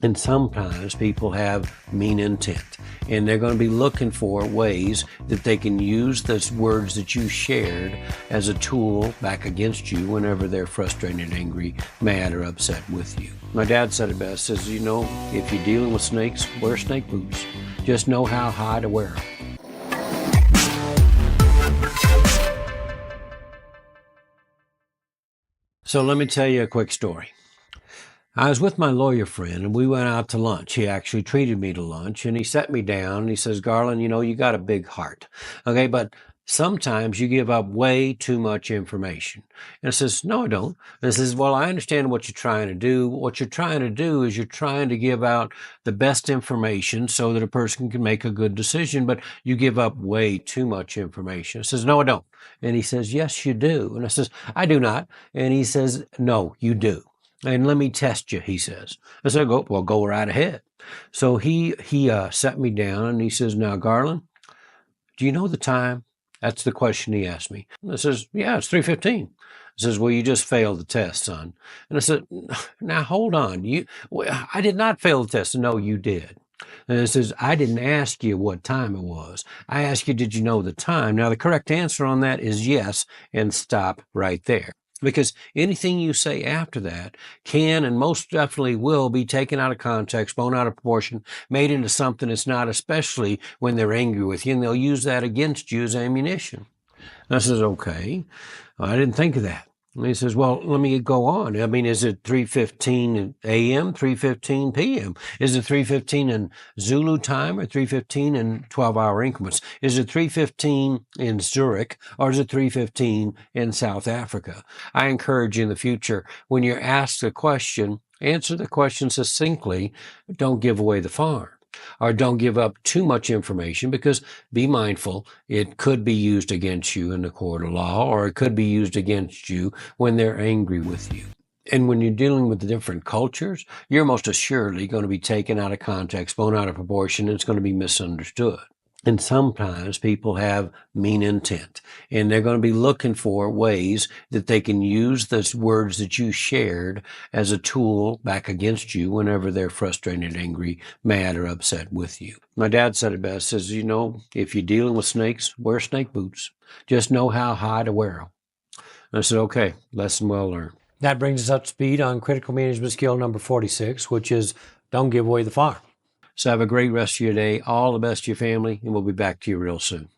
And sometimes people have mean intent, and they're going to be looking for ways that they can use those words that you shared as a tool back against you whenever they're frustrated, angry, mad, or upset with you. My dad said it best, says, if you're dealing with snakes, wear snake boots. Just know how high to wear them. So let me tell you a quick story. I was with my lawyer friend, and we went out to lunch. He actually treated me to lunch, and he sat me down, and he says, Garland, you got a big heart, okay, but sometimes you give up way too much information. And I says, no, I don't. And I says, well, I understand what you're trying to do. What you're trying to do is you're trying to give out the best information so that a person can make a good decision, but you give up way too much information. I says, no, I don't. And he says, yes, you do. And I says, I do not. And he says, no, you do. And let me test you, he says. I said, go right ahead. So he sat me down and he says, now, Garland, do you know the time? That's the question he asked me. I says, yeah, it's 3:15. He says, well, you just failed the test, son. And I said, now, hold on. I did not fail the test. No, you did. And it says, I didn't ask you what time it was. I asked you, did you know the time? Now, the correct answer on that is yes, and stop right there. Because anything you say after that can and most definitely will be taken out of context, blown out of proportion, made into something it's not, especially when they're angry with you, and they'll use that against you as ammunition. And I says, okay, I didn't think of that. And he says, well, let me go on. I mean, is it 3:15 a.m., 3:15 p.m.? Is it 3:15 in Zulu time or 3:15 in 12-hour increments? Is it 3:15 in Zurich or is it 3:15 in South Africa? I encourage you in the future, when you're asked a question, answer the question succinctly. Don't give away the farm. Or don't give up too much information, because be mindful, it could be used against you in the court of law, or it could be used against you when they're angry with you. And when you're dealing with the different cultures, you're most assuredly going to be taken out of context, blown out of proportion, and it's going to be misunderstood. And sometimes people have mean intent, and they're going to be looking for ways that they can use those words that you shared as a tool back against you whenever they're frustrated, angry, mad, or upset with you. My dad said it best, says, if you're dealing with snakes, wear snake boots. Just know how high to wear them. And I said, okay, lesson well learned. That brings us up to speed on critical management skill number 46, which is don't give away the farm. So have a great rest of your day. All the best to your family, and we'll be back to you real soon.